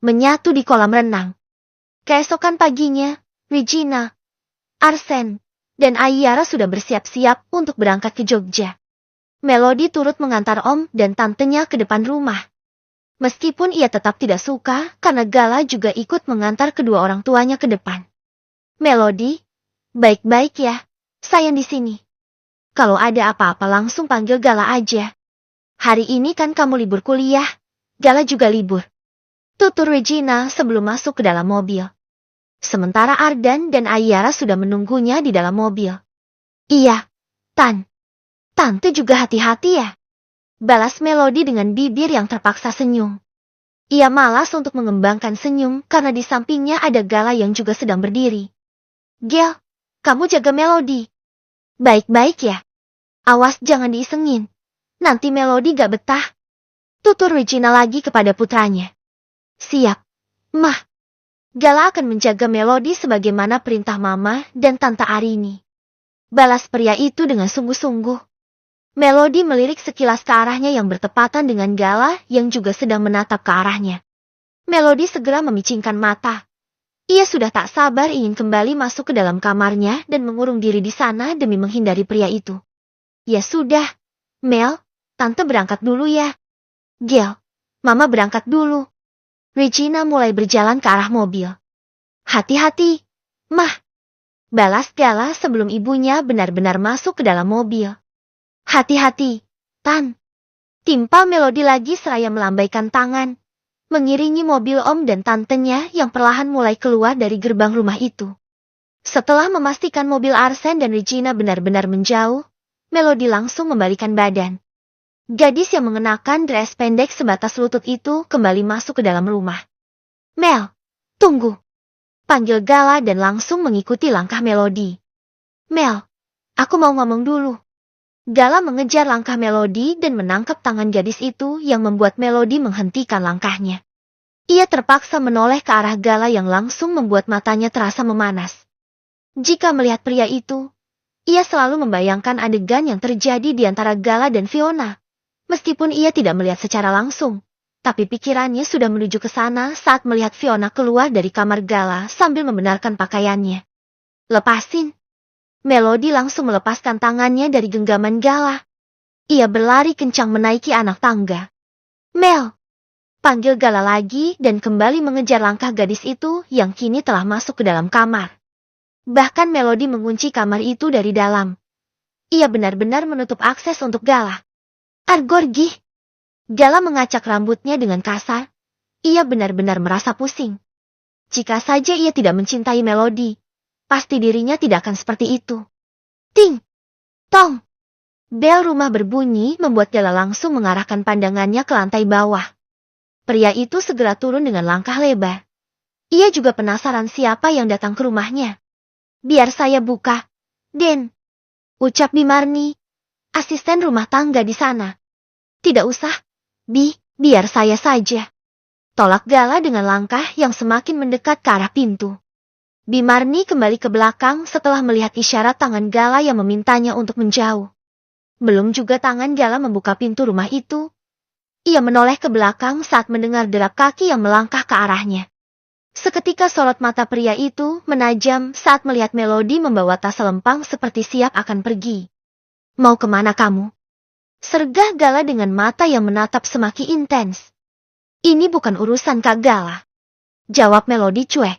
menyatu di kolam renang. Keesokan paginya, Regina, Arsen, dan Ayara sudah bersiap-siap untuk berangkat ke Jogja. Melody turut mengantar Om dan tantenya ke depan rumah. Meskipun ia tetap tidak suka karena Gala juga ikut mengantar kedua orang tuanya ke depan. Melody, baik-baik ya, sayang di sini. Kalau ada apa-apa langsung panggil Gala aja. Hari ini kan kamu libur kuliah, Gala juga libur. Tutur Regina sebelum masuk ke dalam mobil. Sementara Ardan dan Ayara sudah menunggunya di dalam mobil. Iya, Tante juga hati-hati ya. Balas Melody dengan bibir yang terpaksa senyum. Ia malas untuk mengembangkan senyum karena di sampingnya ada Gala yang juga sedang berdiri. Gel, kamu jaga Melody. Baik-baik ya. Awas jangan diisengin. Nanti Melody gak betah. Tutur Regina lagi kepada putranya. Siap, Mah. Gala akan menjaga Melody sebagaimana perintah Mama dan Tante Arini. Balas pria itu dengan sungguh-sungguh. Melody melirik sekilas ke arahnya yang bertepatan dengan Gala yang juga sedang menatap ke arahnya. Melody segera memicingkan mata. Ia sudah tak sabar ingin kembali masuk ke dalam kamarnya dan mengurung diri di sana demi menghindari pria itu. Ya sudah, Mel, Tante berangkat dulu ya. Gel, Mama berangkat dulu. Regina mulai berjalan ke arah mobil. Hati-hati, Mah. Balas Gala sebelum ibunya benar-benar masuk ke dalam mobil. Hati-hati, Tan. Timpa Melody lagi seraya melambaikan tangan, mengiringi mobil Om dan tantenya yang perlahan mulai keluar dari gerbang rumah itu. Setelah memastikan mobil Arsen dan Regina benar-benar menjauh, Melody langsung membalikan badan. Gadis yang mengenakan dress pendek sebatas lutut itu kembali masuk ke dalam rumah. Mel, tunggu. Panggil Gala dan langsung mengikuti langkah Melody. Mel, aku mau ngomong dulu. Gala mengejar langkah Melody dan menangkap tangan gadis itu yang membuat Melody menghentikan langkahnya. Ia terpaksa menoleh ke arah Gala yang langsung membuat matanya terasa memanas. Jika melihat pria itu, ia selalu membayangkan adegan yang terjadi di antara Gala dan Fiona. Meskipun ia tidak melihat secara langsung, tapi pikirannya sudah menuju ke sana saat melihat Fiona keluar dari kamar Gala sambil membenarkan pakaiannya. Lepasin. Melody langsung melepaskan tangannya dari genggaman Gala. Ia berlari kencang menaiki anak tangga. Mel! Panggil Gala lagi dan kembali mengejar langkah gadis itu yang kini telah masuk ke dalam kamar. Bahkan Melody mengunci kamar itu dari dalam. Ia benar-benar menutup akses untuk Gala. Argorgi! Gala mengacak rambutnya dengan kasar. Ia benar-benar merasa pusing. Jika saja ia tidak mencintai Melody, pasti dirinya tidak akan seperti itu. Ting! Tong! Bel rumah berbunyi membuat Gala langsung mengarahkan pandangannya ke lantai bawah. Pria itu segera turun dengan langkah lebar. Ia juga penasaran siapa yang datang ke rumahnya. Biar saya buka, Den. Ucap Bimarni, asisten rumah tangga di sana. Tidak usah, biar saya saja. Tolak Gala dengan langkah yang semakin mendekat ke arah pintu. Bimarni kembali ke belakang setelah melihat isyarat tangan Gala yang memintanya untuk menjauh. Belum juga tangan Gala membuka pintu rumah itu. Ia menoleh ke belakang saat mendengar derap kaki yang melangkah ke arahnya. Seketika sorot mata pria itu menajam saat melihat Melody membawa tas lempang seperti siap akan pergi. Mau kemana kamu? Sergah Gala dengan mata yang menatap semakin intens. Ini bukan urusan Kak Gala. Jawab Melody cuek.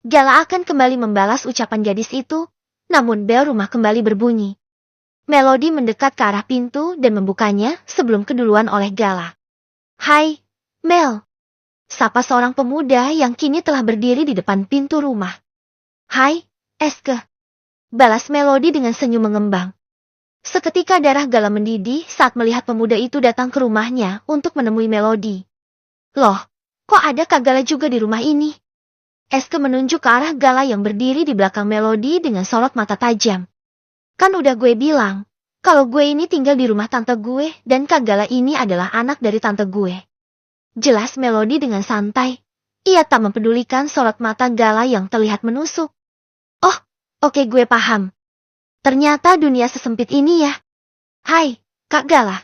Gala akan kembali membalas ucapan gadis itu, namun bel rumah kembali berbunyi. Melody mendekat ke arah pintu dan membukanya sebelum keduluan oleh Gala. Hai, Mel. Sapa seorang pemuda yang kini telah berdiri di depan pintu rumah. Hai, Eske. Balas Melody dengan senyum mengembang. Seketika darah Gala mendidih saat melihat pemuda itu datang ke rumahnya untuk menemui Melody. Loh, kok ada Kak Gala juga di rumah ini? Eske menunjuk ke arah Gala yang berdiri di belakang Melody dengan sorot mata tajam. Kan udah gue bilang, kalau gue ini tinggal di rumah tante gue dan Kak Gala ini adalah anak dari tante gue. Jelas Melody dengan santai. Ia tak mempedulikan sorot mata Gala yang terlihat menusuk. Oh, oke gue paham. Ternyata dunia sesempit ini ya. Hai, Kak Gala.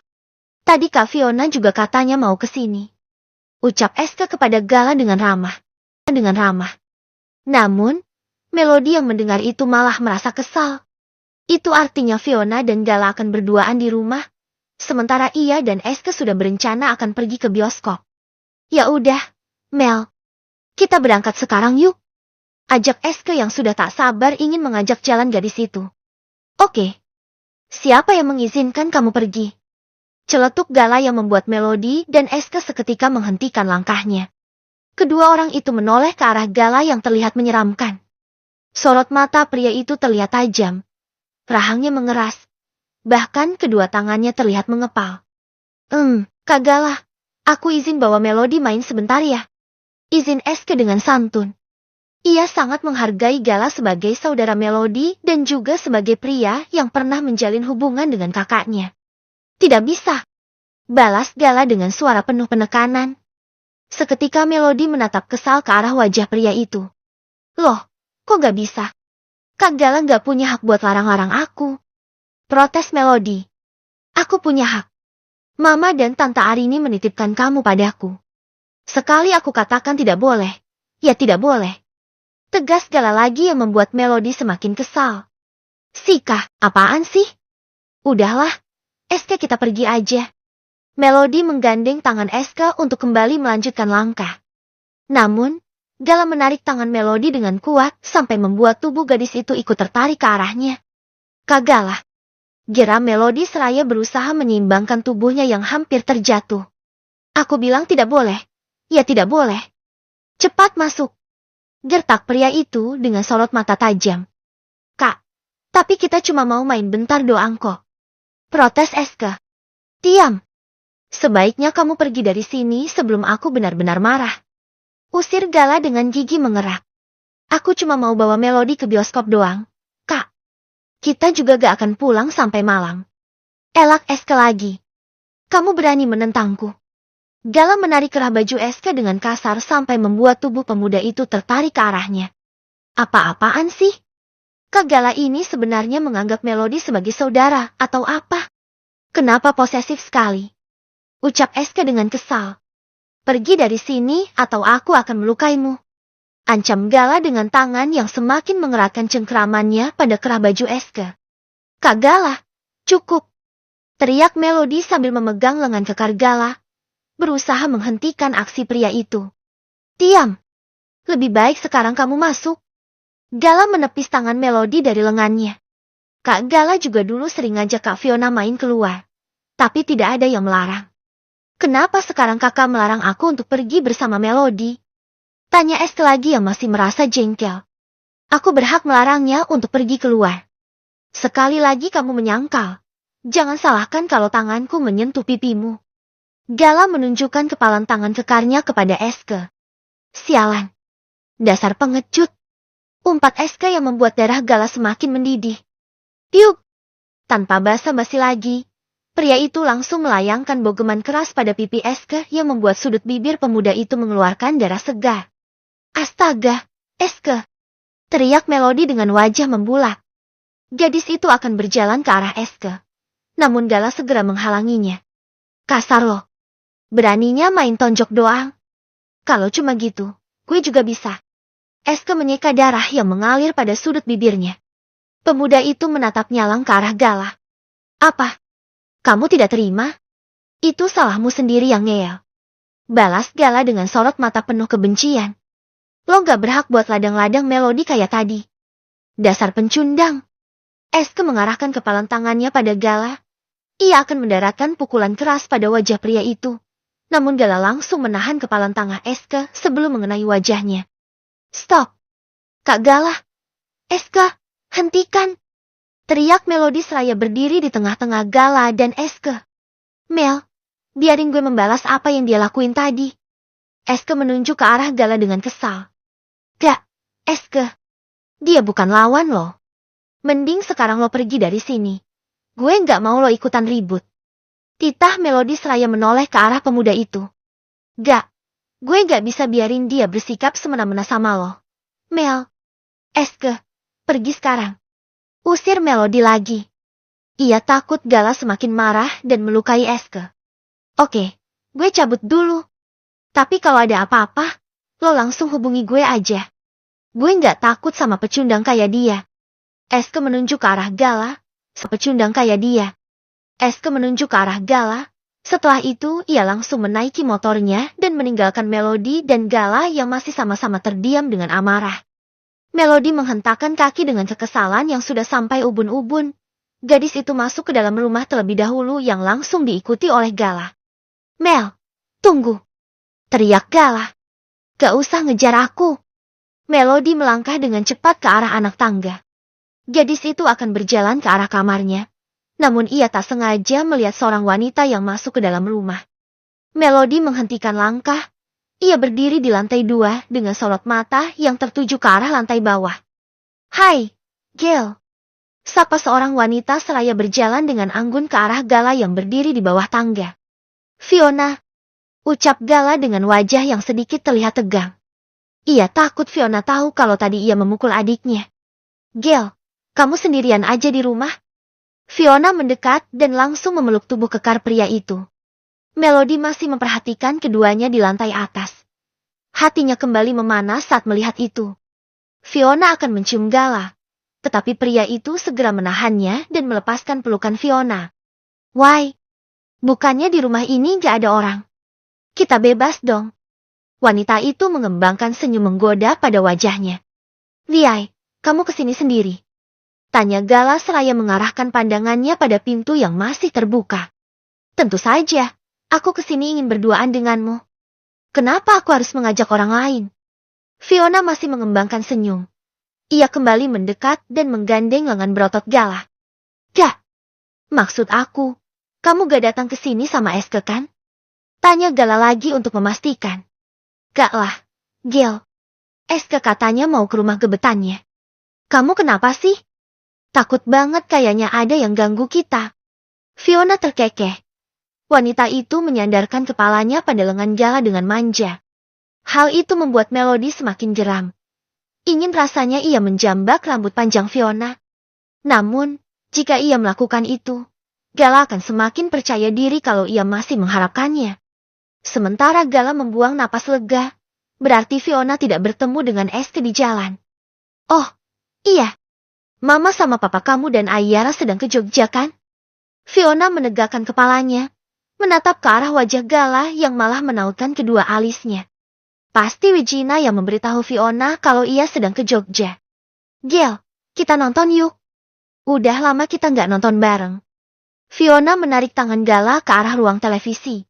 Tadi Kak Fiona juga katanya mau ke sini. Ucap Eske kepada Gala dengan ramah. Namun, Melody yang mendengar itu malah merasa kesal. Itu artinya Fiona dan Gala akan berduaan di rumah, sementara ia dan Eske sudah berencana akan pergi ke bioskop. Ya udah, Mel. Kita berangkat sekarang yuk. Ajak Eske yang sudah tak sabar ingin mengajak jalan gadis itu. Oke. Siapa yang mengizinkan kamu pergi? Celetuk Gala yang membuat Melody dan Eske seketika menghentikan langkahnya. Kedua orang itu menoleh ke arah Gala yang terlihat menyeramkan. Sorot mata pria itu terlihat tajam. Rahangnya mengeras. Bahkan kedua tangannya terlihat mengepal. Kak Gala, aku izin bawa Melody main sebentar ya. Izin Eske dengan santun. Ia sangat menghargai Gala sebagai saudara Melody dan juga sebagai pria yang pernah menjalin hubungan dengan kakaknya. Tidak bisa. Balas Gala dengan suara penuh penekanan. Seketika Melody menatap kesal ke arah wajah pria itu. Loh, kok gak bisa? Kak Gala gak punya hak buat larang-larang aku. Protes Melody. Aku punya hak. Mama dan Tante Arini menitipkan kamu padaku. Sekali aku katakan tidak boleh, ya tidak boleh. Tegas Gala lagi yang membuat Melody semakin kesal. Sika, apaan sih? Udahlah, Eske kita pergi aja. Melody menggandeng tangan Eske untuk kembali melanjutkan langkah. Namun, Gala menarik tangan Melody dengan kuat sampai membuat tubuh gadis itu ikut tertarik ke arahnya. Kak Gala. Geram Melody seraya berusaha menyeimbangkan tubuhnya yang hampir terjatuh. Aku bilang tidak boleh. Ya tidak boleh. Cepat masuk. Gertak pria itu dengan sorot mata tajam. Kak, tapi kita cuma mau main bentar doang kok. Protes Eske. Diam. Sebaiknya kamu pergi dari sini sebelum aku benar-benar marah. Usir Gala dengan gigi mengerak. Aku cuma mau bawa Melody ke bioskop doang. Kak, kita juga gak akan pulang sampai malam. Elak Eske lagi. Kamu berani menentangku. Gala menarik kerah baju Eske dengan kasar sampai membuat tubuh pemuda itu tertarik ke arahnya. Apa-apaan sih? Kak Gala ini sebenarnya menganggap Melody sebagai saudara atau apa? Kenapa posesif sekali? Ucap Eske dengan kesal. Pergi dari sini atau aku akan melukaimu. Ancam Gala dengan tangan yang semakin mengeratkan cengkeramannya pada kerah baju Eske. Kak Gala, cukup. Teriak Melody sambil memegang lengan kekar Gala. Berusaha menghentikan aksi pria itu. Diam. Lebih baik sekarang kamu masuk. Gala menepis tangan Melody dari lengannya. Kak Gala juga dulu sering ngajak Kak Fiona main keluar. Tapi tidak ada yang melarang. Kenapa sekarang kakak melarang aku untuk pergi bersama Melody? Tanya Eske lagi yang masih merasa jengkel. Aku berhak melarangnya untuk pergi keluar. Sekali lagi kamu menyangkal. Jangan salahkan kalau tanganku menyentuh pipimu. Gala menunjukkan kepalan tangan kekarnya kepada Eske. Sialan. Dasar pengecut. Umpat Eske yang membuat darah Gala semakin mendidih. Yuk. Tanpa basa-basi lagi, pria itu langsung melayangkan bogeman keras pada pipi Eske yang membuat sudut bibir pemuda itu mengeluarkan darah segar. Astaga, Eske. Teriak Melody dengan wajah membulat. Gadis itu akan berjalan ke arah Eske. Namun Gala segera menghalanginya. Kasar loh. Beraninya main tonjok doang. Kalau cuma gitu, gue juga bisa. Eske menyeka darah yang mengalir pada sudut bibirnya. Pemuda itu menatap nyalang ke arah Gala. Apa? Kamu tidak terima? Itu salahmu sendiri yang ngeyel. Balas Gala dengan sorot mata penuh kebencian. Lo gak berhak buat ladang-ladang Melody kayak tadi. Dasar pencundang. Eske mengarahkan kepalan tangannya pada Gala. Ia akan mendaratkan pukulan keras pada wajah pria itu. Namun Gala langsung menahan kepalan tangan Eske sebelum mengenai wajahnya. Stop! Kak Gala! Eske, hentikan! Teriak Melody seraya berdiri di tengah-tengah Gala dan Eske. Mel, biarin gue membalas apa yang dia lakuin tadi. Eske menunjuk ke arah Gala dengan kesal. Gak, Eske. Dia bukan lawan lo. Mending sekarang lo pergi dari sini. Gue gak mau lo ikutan ribut. Titah Melody seraya menoleh ke arah pemuda itu. Gak, gue gak bisa biarin dia bersikap semena-mena sama lo. Mel, Eske, pergi sekarang. Usir Melody lagi. Ia takut Gala semakin marah dan melukai Eske. Oke, gue cabut dulu. Tapi kalau ada apa-apa, lo langsung hubungi gue aja. Gue nggak takut sama pecundang kayak dia. Eske menunjuk ke arah Gala, pecundang kayak dia. Eske menunjuk ke arah Gala. Setelah itu ia langsung menaiki motornya dan meninggalkan Melody dan Gala yang masih sama-sama terdiam dengan amarah. Melody menghentakkan kaki dengan kekesalan yang sudah sampai ubun-ubun. Gadis itu masuk ke dalam rumah terlebih dahulu yang langsung diikuti oleh Gala. Mel, tunggu! Teriak Gala. Gak usah ngejar aku. Melody melangkah dengan cepat ke arah anak tangga. Gadis itu akan berjalan ke arah kamarnya. Namun ia tak sengaja melihat seorang wanita yang masuk ke dalam rumah. Melody menghentikan langkah. Ia berdiri di lantai 2 dengan sorot mata yang tertuju ke arah lantai bawah. Hai, Gail. Sapa seorang wanita seraya berjalan dengan anggun ke arah Gala yang berdiri di bawah tangga. Fiona. Ucap Gala dengan wajah yang sedikit terlihat tegang. Ia takut Fiona tahu kalau tadi ia memukul adiknya. Gail, kamu sendirian aja di rumah? Fiona mendekat dan langsung memeluk tubuh kekar pria itu. Melody masih memperhatikan keduanya di lantai atas. Hatinya kembali memanas saat melihat itu. Fiona akan mencium Gala. Tetapi pria itu segera menahannya dan melepaskan pelukan Fiona. Why? Bukannya di rumah ini gak ada orang. Kita bebas dong. Wanita itu mengembangkan senyum menggoda pada wajahnya. Liai, kamu kesini sendiri? Tanya Gala seraya mengarahkan pandangannya pada pintu yang masih terbuka. Tentu saja, aku kesini ingin berduaan denganmu. Kenapa aku harus mengajak orang lain? Fiona masih mengembangkan senyum. Ia kembali mendekat dan menggandeng lengan berotot Gala. Gak, maksud aku, kamu gak datang ke sini sama Eske kan? Tanya Gala lagi untuk memastikan. Gak lah, Gil. Eske katanya mau ke rumah gebetannya. Kamu kenapa sih? Takut banget kayaknya ada yang ganggu kita. Fiona terkekeh. Wanita itu menyandarkan kepalanya pada lengan Gala dengan manja. Hal itu membuat Melody semakin geram. Ingin rasanya ia menjambak rambut panjang Fiona. Namun, jika ia melakukan itu, Gala akan semakin percaya diri kalau ia masih mengharapkannya. Sementara Gala membuang napas lega, berarti Fiona tidak bertemu dengan Eske di jalan. Oh, iya. Mama sama papa kamu dan Ayara sedang ke Jogja kan? Fiona menegakkan kepalanya, menatap ke arah wajah Gala yang malah menautkan kedua alisnya. Pasti Regina yang memberitahu Fiona kalau ia sedang ke Jogja. Gil, kita nonton yuk. Udah lama kita nggak nonton bareng. Fiona menarik tangan Gala ke arah ruang televisi.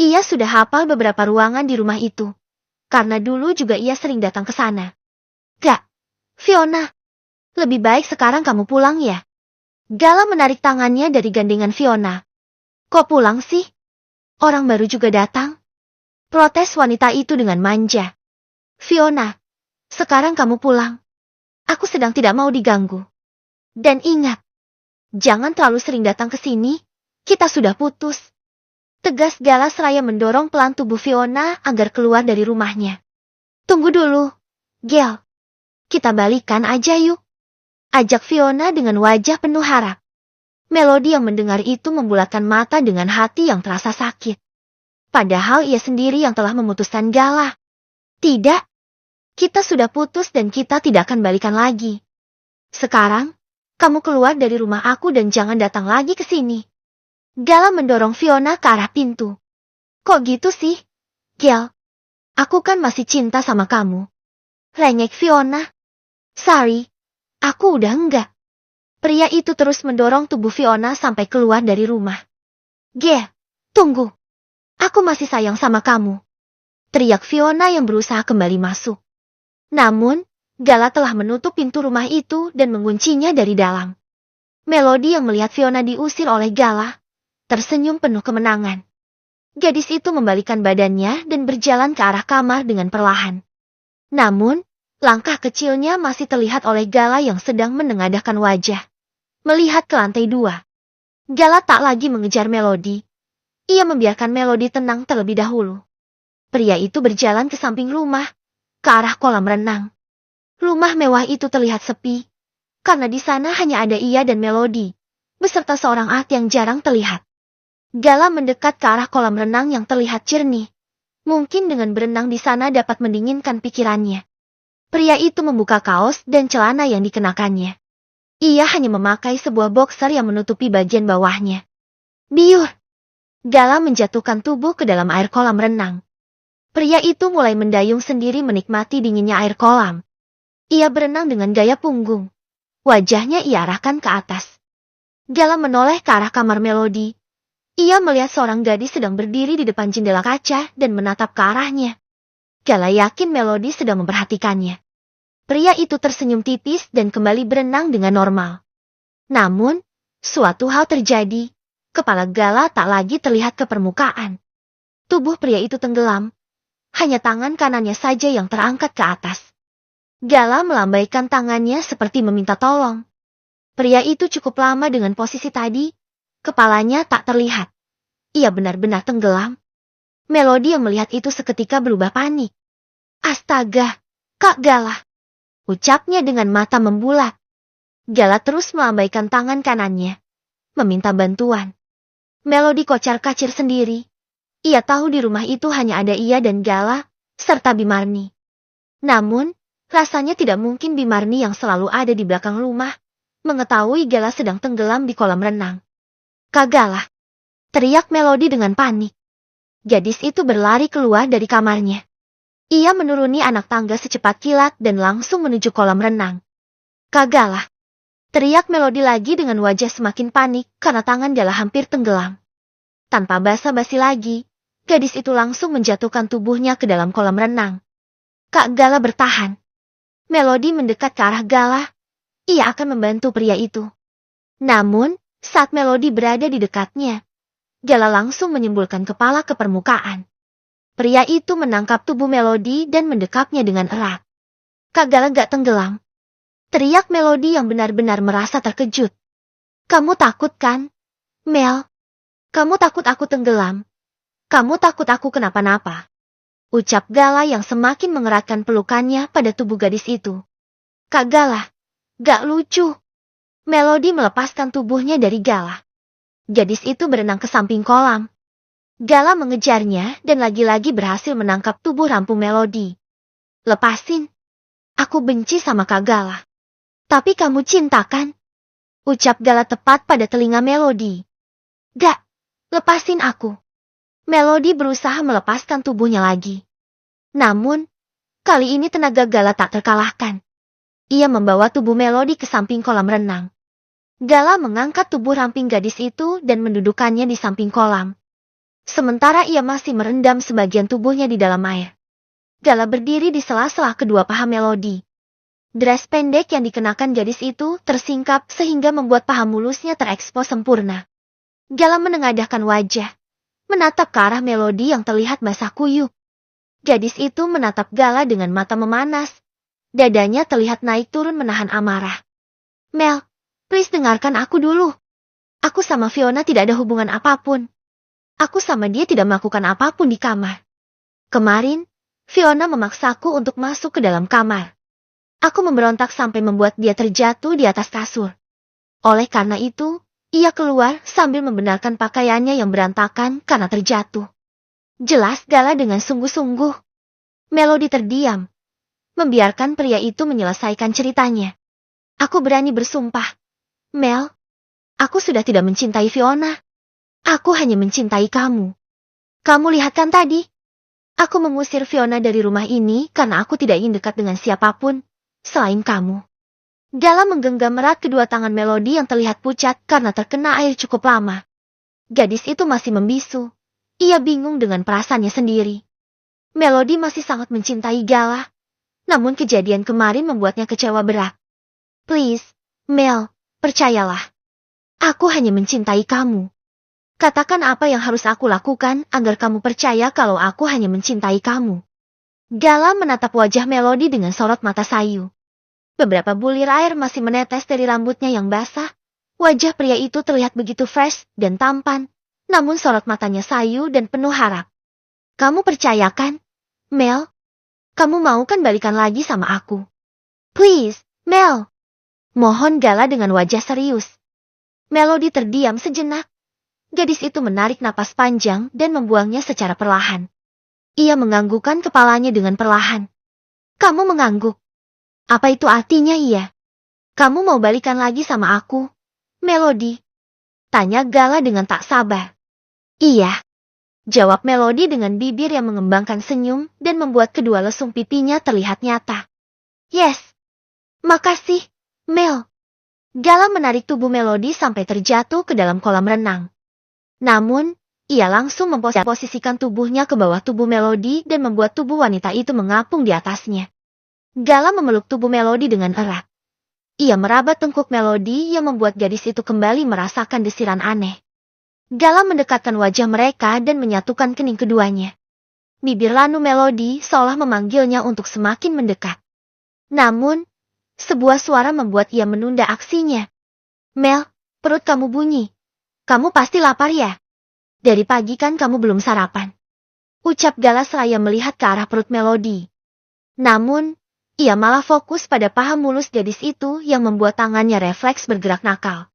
Ia sudah hafal beberapa ruangan di rumah itu. Karena dulu juga ia sering datang ke sana. Gak, Fiona. Lebih baik sekarang kamu pulang ya. Gala menarik tangannya dari gandengan Fiona. Kok pulang sih? Orang baru juga datang. Protes wanita itu dengan manja. Fiona, sekarang kamu pulang. Aku sedang tidak mau diganggu. Dan ingat, jangan terlalu sering datang ke sini. Kita sudah putus. Tegas Gala seraya mendorong pelan tubuh Fiona agar keluar dari rumahnya. Tunggu dulu, Gel. Kita balikan aja yuk. Ajak Fiona dengan wajah penuh harap. Melody yang mendengar itu membulatkan mata dengan hati yang terasa sakit. Padahal ia sendiri yang telah memutuskan Gala. Tidak. Kita sudah putus dan kita tidak akan balikan lagi. Sekarang, kamu keluar dari rumah aku dan jangan datang lagi ke sini. Gala mendorong Fiona ke arah pintu. Kok gitu sih? Gel, aku kan masih cinta sama kamu. Rengek Fiona. Sorry, aku udah enggak. Pria itu terus mendorong tubuh Fiona sampai keluar dari rumah. Gel, tunggu. Aku masih sayang sama kamu. Teriak Fiona yang berusaha kembali masuk. Namun, Gala telah menutup pintu rumah itu dan menguncinya dari dalam. Melody yang melihat Fiona diusir oleh Gala, tersenyum penuh kemenangan. Gadis itu membalikan badannya dan berjalan ke arah kamar dengan perlahan. Namun, langkah kecilnya masih terlihat oleh Gala yang sedang menengadahkan wajah. Melihat ke lantai 2. Gala tak lagi mengejar Melody. Ia membiarkan Melody tenang terlebih dahulu. Pria itu berjalan ke samping rumah, ke arah kolam renang. Rumah mewah itu terlihat sepi, karena di sana hanya ada ia dan Melody, beserta seorang yang jarang terlihat. Gala mendekat ke arah kolam renang yang terlihat jernih. Mungkin dengan berenang di sana dapat mendinginkan pikirannya. Pria itu membuka kaos dan celana yang dikenakannya. Ia hanya memakai sebuah boxer yang menutupi bagian bawahnya. Biur! Gala menjatuhkan tubuh ke dalam air kolam renang. Pria itu mulai mendayung sendiri menikmati dinginnya air kolam. Ia berenang dengan gaya punggung. Wajahnya ia arahkan ke atas. Gala menoleh ke arah kamar Melody. Ia melihat seorang gadis sedang berdiri di depan jendela kaca dan menatap ke arahnya. Gala yakin Melody sedang memperhatikannya. Pria itu tersenyum tipis dan kembali berenang dengan normal. Namun, suatu hal terjadi. Kepala Gala tak lagi terlihat ke permukaan. Tubuh pria itu tenggelam. Hanya tangan kanannya saja yang terangkat ke atas. Gala melambaikan tangannya seperti meminta tolong. Pria itu cukup lama dengan posisi tadi. Kepalanya tak terlihat. Ia benar-benar tenggelam. Melody yang melihat itu seketika berubah panik. Astaga, Kak Gala. Ucapnya dengan mata membulat. Gala terus melambaikan tangan kanannya. Meminta bantuan. Melody kocar-kacir sendiri. Ia tahu di rumah itu hanya ada ia dan Gala, serta Bimarni. Namun, rasanya tidak mungkin Bimarni yang selalu ada di belakang rumah, mengetahui Gala sedang tenggelam di kolam renang. Kak Gala! Teriak Melody dengan panik. Gadis itu berlari keluar dari kamarnya. Ia menuruni anak tangga secepat kilat dan langsung menuju kolam renang. Kak Gala! Teriak Melody lagi dengan wajah semakin panik karena tangan Gala hampir tenggelam. Tanpa basa-basi lagi, gadis itu langsung menjatuhkan tubuhnya ke dalam kolam renang. Kak Gala bertahan. Melody mendekat ke arah Gala. Ia akan membantu pria itu. Namun, saat Melody berada di dekatnya, Gala langsung menyembulkan kepala ke permukaan. Pria itu menangkap tubuh Melody dan mendekapnya dengan erat. Kak Gala gak tenggelam. Teriak Melody yang benar-benar merasa terkejut. Kamu takut kan, Mel? Kamu takut aku tenggelam? Kamu takut aku kenapa-napa? Ucap Gala yang semakin mengeratkan pelukannya pada tubuh gadis itu. Kak Gala, gak lucu. Melody melepaskan tubuhnya dari Gala. Gadis itu berenang ke samping kolam. Gala mengejarnya dan lagi-lagi berhasil menangkap tubuh rampung Melody. Lepasin. Aku benci sama Kak Gala. Tapi kamu cinta kan? Ucap Gala tepat pada telinga Melody. Gak, lepasin aku. Melody berusaha melepaskan tubuhnya lagi. Namun, kali ini tenaga Gala tak terkalahkan. Ia membawa tubuh Melody ke samping kolam renang. Gala mengangkat tubuh ramping gadis itu dan mendudukannya di samping kolam. Sementara ia masih merendam sebagian tubuhnya di dalam air. Gala berdiri di sela-sela kedua paha Melody. Dress pendek yang dikenakan gadis itu tersingkap sehingga membuat paha mulusnya terekspos sempurna. Gala menengadahkan wajah, menatap ke arah Melody yang terlihat basah kuyup. Gadis itu menatap Gala dengan mata memanas. Dadanya terlihat naik turun menahan amarah. Mel, please dengarkan aku dulu. Aku sama Fiona tidak ada hubungan apapun. Aku sama dia tidak melakukan apapun di kamar. Kemarin, Fiona memaksaku untuk masuk ke dalam kamar. Aku memberontak sampai membuat dia terjatuh di atas kasur. Oleh karena itu, ia keluar sambil membenarkan pakaiannya yang berantakan karena terjatuh. Jelas Gala dengan sungguh-sungguh. Melody terdiam, membiarkan pria itu menyelesaikan ceritanya. Aku berani bersumpah. Mel, aku sudah tidak mencintai Fiona. Aku hanya mencintai kamu. Kamu lihat kan tadi? Aku mengusir Fiona dari rumah ini karena aku tidak ingin dekat dengan siapapun selain kamu. Gala menggenggam erat kedua tangan Melody yang terlihat pucat karena terkena air cukup lama. Gadis itu masih membisu. Ia bingung dengan perasaannya sendiri. Melody masih sangat mencintai Gala. Namun kejadian kemarin membuatnya kecewa berat. Please, Mel, percayalah. Aku hanya mencintai kamu. Katakan apa yang harus aku lakukan agar kamu percaya kalau aku hanya mencintai kamu. Gala menatap wajah Melody dengan sorot mata sayu. Beberapa bulir air masih menetes dari rambutnya yang basah. Wajah pria itu terlihat begitu fresh dan tampan. Namun sorot matanya sayu dan penuh harap. Kamu percaya kan, Mel? Kamu mau kan balikan lagi sama aku? Please, Mel. Mohon Gala dengan wajah serius. Melody terdiam sejenak. Gadis itu menarik napas panjang dan membuangnya secara perlahan. Ia menganggukkan kepalanya dengan perlahan. Kamu mengangguk. Apa itu artinya iya? Kamu mau balikan lagi sama aku, Melody? Tanya Gala dengan tak sabar. Iya. Jawab Melody dengan bibir yang mengembangkan senyum dan membuat kedua lesung pipinya terlihat nyata. Yes. Makasih, Mel. Gala menarik tubuh Melody sampai terjatuh ke dalam kolam renang. Namun, ia langsung memposisikan tubuhnya ke bawah tubuh Melody dan membuat tubuh wanita itu mengapung di atasnya. Gala memeluk tubuh Melody dengan erat. Ia meraba tengkuk Melody yang membuat gadis itu kembali merasakan desiran aneh. Gala mendekatkan wajah mereka dan menyatukan kening keduanya. Bibir lanu Melody seolah memanggilnya untuk semakin mendekat. Namun, sebuah suara membuat ia menunda aksinya. Mel, perut kamu bunyi. Kamu pasti lapar ya? Dari pagi kan kamu belum sarapan. Ucap Gala seraya melihat ke arah perut Melody. Namun, ia malah fokus pada paha mulus gadis itu yang membuat tangannya refleks bergerak nakal.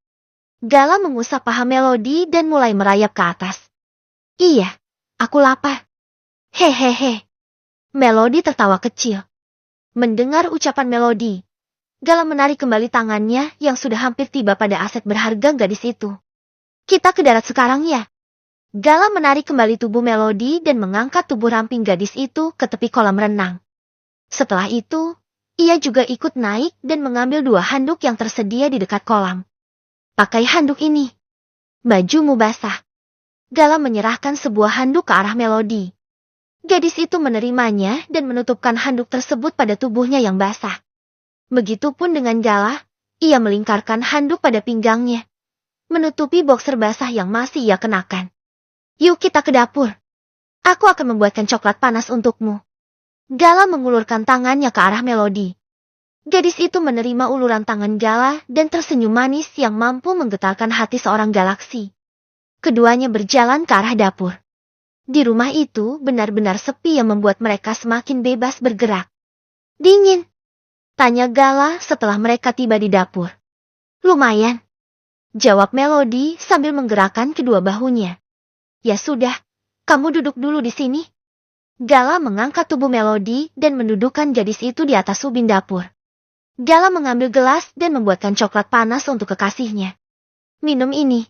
Gala mengusap paha Melody dan mulai merayap ke atas. Iya, aku lapar. Hehehe. Melody tertawa kecil. Mendengar ucapan Melody, Gala menarik kembali tangannya yang sudah hampir tiba pada aset berharga gadis itu. Kita ke darat sekarang ya? Gala menarik kembali tubuh Melody dan mengangkat tubuh ramping gadis itu ke tepi kolam renang. Setelah itu, ia juga ikut naik dan mengambil 2 handuk yang tersedia di dekat kolam. Pakai handuk ini. Bajumu basah. Gala menyerahkan sebuah handuk ke arah Melody. Gadis itu menerimanya dan menutupkan handuk tersebut pada tubuhnya yang basah. Begitupun dengan Gala, ia melingkarkan handuk pada pinggangnya, menutupi boxer basah yang masih ia kenakan. Yuk kita ke dapur. Aku akan membuatkan coklat panas untukmu. Gala mengulurkan tangannya ke arah Melody. Gadis itu menerima uluran tangan Gala dan tersenyum manis yang mampu menggetarkan hati seorang galaksi. Keduanya berjalan ke arah dapur. Di rumah itu benar-benar sepi yang membuat mereka semakin bebas bergerak. Dingin? Tanya Gala setelah mereka tiba di dapur. Lumayan. Jawab Melody sambil menggerakkan kedua bahunya. Ya sudah, kamu duduk dulu di sini. Gala mengangkat tubuh Melody dan mendudukkan gadis itu di atas ubin dapur. Gala mengambil gelas dan membuatkan coklat panas untuk kekasihnya. Minum ini,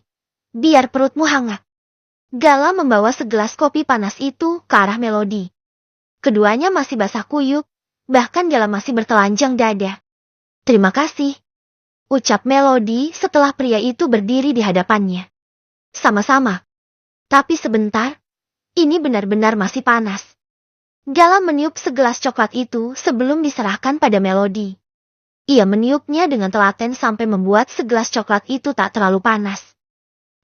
biar perutmu hangat. Gala membawa segelas kopi panas itu ke arah Melody. Keduanya masih basah kuyup, bahkan Gala masih bertelanjang dada. Terima kasih, ucap Melody setelah pria itu berdiri di hadapannya. Sama-sama. Tapi sebentar, ini benar-benar masih panas. Gala meniup segelas coklat itu sebelum diserahkan pada Melody. Ia meniupnya dengan telaten sampai membuat segelas coklat itu tak terlalu panas.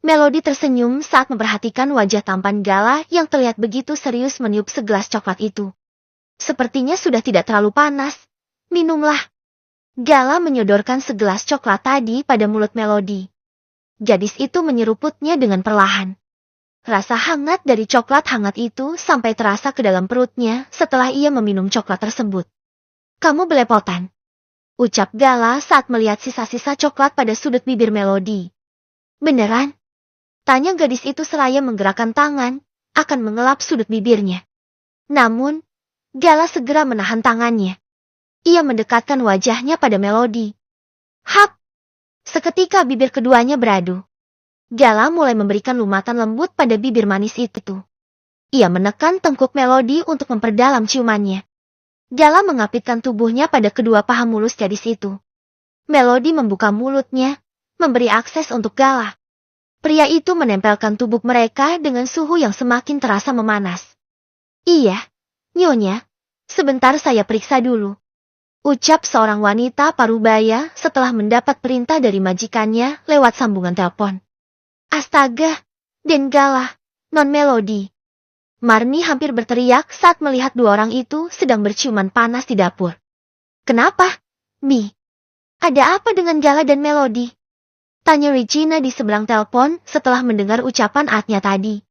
Melody tersenyum saat memperhatikan wajah tampan Gala yang terlihat begitu serius meniup segelas coklat itu. Sepertinya sudah tidak terlalu panas. Minumlah. Gala menyodorkan segelas coklat tadi pada mulut Melody. Gadis itu menyeruputnya dengan perlahan. Rasa hangat dari coklat hangat itu sampai terasa ke dalam perutnya setelah ia meminum coklat tersebut. Kamu belepotan, ucap Gala saat melihat sisa-sisa coklat pada sudut bibir Melody. Beneran? Tanya gadis itu seraya menggerakkan tangan, akan mengelap sudut bibirnya. Namun, Gala segera menahan tangannya. Ia mendekatkan wajahnya pada Melody. Hap! Seketika bibir keduanya beradu. Gala mulai memberikan lumatan lembut pada bibir manis itu. Ia menekan tengkuk Melody untuk memperdalam ciumannya. Gala mengapitkan tubuhnya pada kedua paha mulus gadis itu. Melody membuka mulutnya, memberi akses untuk Gala. Pria itu menempelkan tubuh mereka dengan suhu yang semakin terasa memanas. Iya, Nyonya, sebentar saya periksa dulu. Ucap seorang wanita parubaya setelah mendapat perintah dari majikannya lewat sambungan telepon. Astaga, Den Gala, Non Melody. Marni hampir berteriak saat melihat 2 orang itu sedang berciuman panas di dapur. Kenapa, Mi? Ada apa dengan Gala dan Melody? Tanya Regina di seberang telepon setelah mendengar ucapan Atnya tadi.